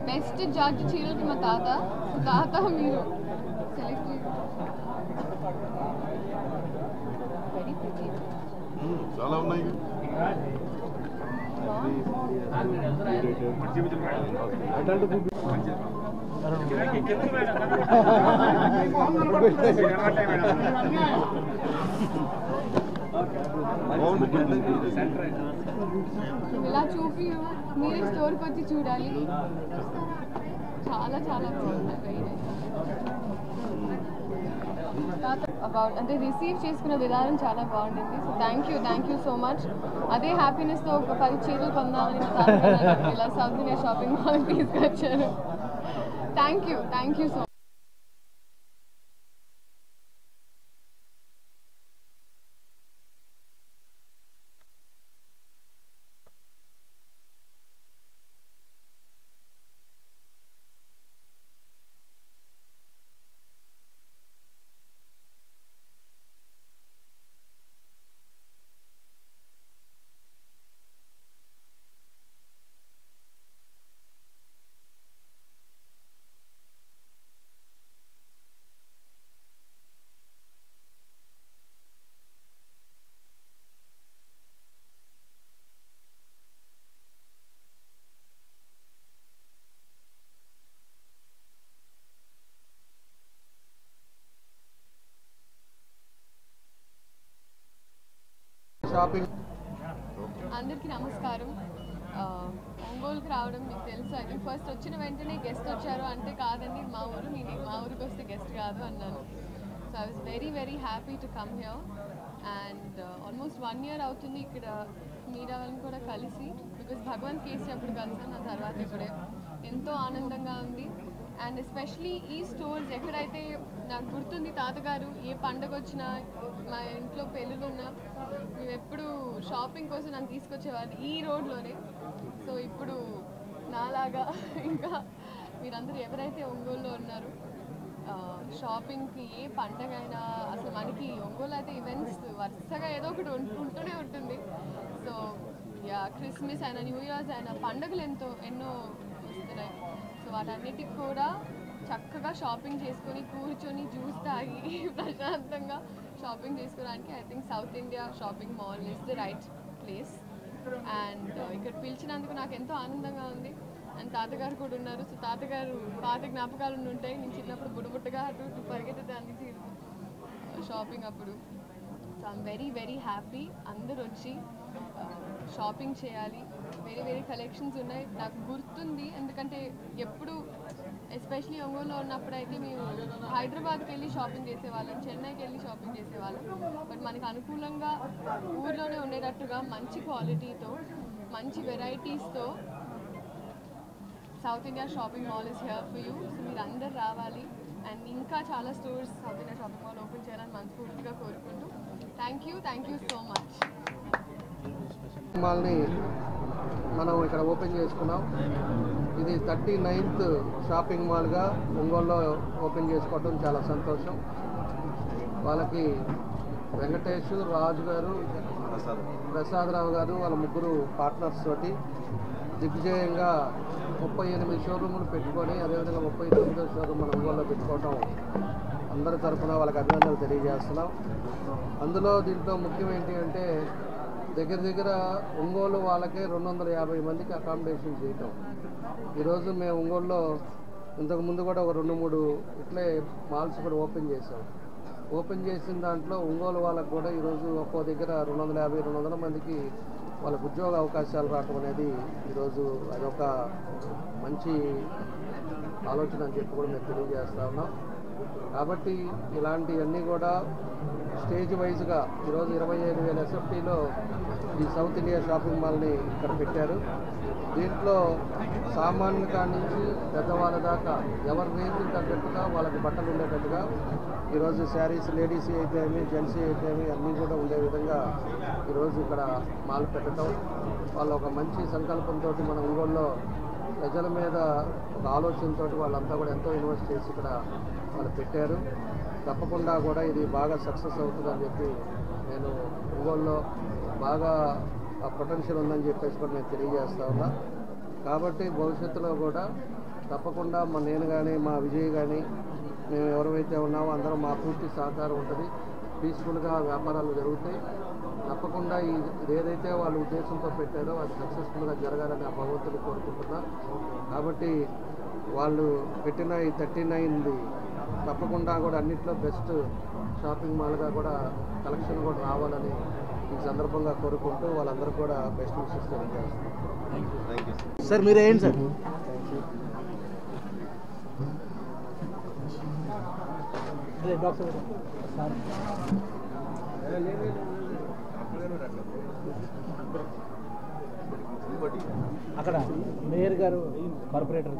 Best जज चीरल की ताता ताता మీరు సెలెక్ట్ వెరీ ప్రిటీ చాలా ఉన్నాయి ఇలా చూపి మీరే స్టోర్కి వచ్చి చూడాలి చాలా చాలా బాగుంది అబౌట్ అంటే రిసీవ్ చేసుకున్న విధానం చాలా బాగుంటుంది so thank you so much అదే హ్యాపీనెస్తో ఒక 10 చీరలు పొందామని ఇలా సౌత్ ఇండియా షాపింగ్ మాల్ తీసుకొచ్చారు థ్యాంక్ యూ సో అందరికీ నమస్కారం ఒంగోలుకి రావడం మీకు తెలుసు ఐ థింక్ ఫస్ట్ వచ్చిన వెంటనే గెస్ట్ వచ్చారు అంటే కాదండి మా ఊరికి వస్తే గెస్ట్ కాదు అన్నాను so I was very happy to come here and almost 1 year అవుతుంది ఇక్కడ మీరా వాళ్ళని కూడా కలిసి బికాస్ భగవంత్ కేసీ అప్పుడు కలిసాను ఆ తర్వాత ఇప్పుడే ఎంతో ఆనందంగా ఉంది అండ్ ఎస్పెషలీ ఈ స్టోర్స్ ఎక్కడైతే నాకు గుర్తుంది తాతగారు ఏ పండగ వచ్చినా మా ఇంట్లో పెళ్ళిళ్ళు ఉన్నా మేము ఎప్పుడు షాపింగ్ కోసం నన్ను తీసుకొచ్చేవాళ్ళు ఈ రోడ్లోనే సో ఇప్పుడు నాలాగా ఇంకా మీరందరూ ఎవరైతే ఒంగోలులో ఉన్నారో షాపింగ్కి ఏ పండగ అయినా అసలు మనకి ఒంగోలు అయితే ఈవెంట్స్ వరుసగా ఏదో ఒకటి ఉంటూనే ఉంటుంది సో క్రిస్మస్ అయినా న్యూ ఇయర్స్ అయినా పండుగలు ఎన్నో వస్తున్నాయి సో వాటన్నిటికి కూడా చక్కగా షాపింగ్ చేసుకొని కూర్చొని జ్యూస్ తాగి ప్రశాంతంగా షాపింగ్ చేసుకోవడానికి I think south India shopping mall is the right place and ఇక్కడ పిలిచినందుకు నాకు ఎంతో ఆనందంగా ఉంది అండ్ తాతగారు కూడా ఉన్నారు సో తాతగారు పాత జ్ఞాపకాలు ఉంటాయి నేను చిన్నప్పుడు బుడబుట్టగా అటు పరిగెత్తదాన్ని షాపింగ్ అప్పుడు సో ఐమ్ వెరీ హ్యాపీ అందరూ వచ్చి షాపింగ్ చేయాలి వేరే కలెక్షన్స్ ఉన్నాయి నాకు గుర్తుంది ఎందుకంటే ఎప్పుడు ఎస్పెషలీ ఒంగోలులో ఉన్నప్పుడు అయితే మేము హైదరాబాద్కి వెళ్ళి షాపింగ్ చేసేవాళ్ళం చెన్నైకి వెళ్ళి షాపింగ్ చేసేవాళ్ళం బట్ మనకు అనుకూలంగా ఊర్లోనే ఉండేటట్టుగా మంచి క్వాలిటీతో మంచి వెరైటీస్తో South India shopping mall is here for you so మీరు అందరు రావాలి అండ్ ఇంకా చాలా stores South India shopping mall open చేయాలని మనస్ఫూర్తిగా కోరుకుంటూ థ్యాంక్ యూ సో మచ్ మాల్ని మనం ఇక్కడ ఓపెన్ చేసుకున్నాం. ఇది 39th షాపింగ్ మాల్గా ఒంగోలులో ఓపెన్ చేసుకోవడం చాలా సంతోషం. వాళ్ళకి వెంకటేష్, రాజు గారు, ప్రసాదరావు గారు వాళ్ళ ముగ్గురు పార్ట్నర్స్ తోటి దిగ్విజయంగా 38 షోరూములు పెట్టుకొని అదేవిధంగా 39వ షోరూమ్ మన ఒంగోలులో పెట్టుకోవడం అందరి తరఫున వాళ్ళకి అభినందనలు తెలియజేస్తున్నాం. అందులో దీంట్లో ముఖ్యం ఏంటి అంటే దగ్గర ఒంగోలు వాళ్ళకే 250 మందికి అకామిడేషన్ చేయటం. ఈరోజు మేము ఒంగోలులో ఇంతకుముందు కూడా ఒక 2-3 ఇట్లే మాల్స్ కూడా ఓపెన్ చేసాం. ఓపెన్ చేసిన దాంట్లో ఒంగోలు వాళ్ళకు కూడా ఈరోజు ఒక్కో దగ్గర 250-200 మందికి వాళ్ళకు ఉద్యోగ అవకాశాలు రావటం అనేది ఈరోజు అదొక మంచి ఆలోచన అని చెప్పి కూడా మేము తెలియజేస్తా ఉన్నాం. కాబట్టి ఇలాంటివన్నీ కూడా స్టేజ్ వైజ్గా ఈరోజు 25,000 ఎస్ఎఫ్టీలో ఈ సౌత్ ఇండియా షాపింగ్ మాల్ని ఇక్కడ పెట్టారు. దీంట్లో సామాన్యుల కాడి నుంచి పెద్దవాళ్ళ దాకా ఎవరి రేంజ్ తగ్గట్టుగా వాళ్ళకి బట్టలు ఉండేటట్టుగా ఈరోజు శారీస్ లేడీస్ అయితేమి జెంట్స్ అయితేమి అన్నీ కూడా ఉండే విధంగా ఈరోజు ఇక్కడ మాల్ పెట్టడం వాళ్ళు ఒక మంచి సంకల్పంతో మన ఒంగోలులో ప్రజల మీద ఒక ఆలోచనతో వాళ్ళంతా కూడా ఎంతో ఇన్వెస్ట్ చేసి ఇక్కడ వాళ్ళు పెట్టారు. తప్పకుండా కూడా ఇది బాగా సక్సెస్ అవుతుందని చెప్పి నేను ఒంగోలులో బాగా పొటెన్షియల్ ఉందని చెప్పేసి కూడా నేను తెలియజేస్తా ఉన్నా. కాబట్టి భవిష్యత్తులో కూడా తప్పకుండా నేను కానీ మా విజయ్ కానీ మేము ఎవరైతే ఉన్నామో అందరం మా పూర్తి సహకారం ఉంటుంది. పీస్ఫుల్గా వ్యాపారాలు జరుగుతాయి. తప్పకుండా ఇది ఏదైతే వాళ్ళు ఉద్దేశంతో పెట్టారో అది సక్సెస్ఫుల్గా జరగాలని ఆ భగవంతుని కోరుకుంటున్నా. కాబట్టి వాళ్ళు పెట్టిన ఈ 39 తప్పకుండా కూడా అన్నింటిలో బెస్ట్ షాపింగ్ మాల్గా కూడా కలెక్షన్ కూడా రావాలని ఈ సందర్భంగా కోరుకుంటూ వాళ్ళందరూ కూడా బెస్ట్ విషెస్ తెలియజేస్తారు. సార్ మీరు ఏంటి సార్? అక్కడ మేయర్ గారు కార్పొరేటర్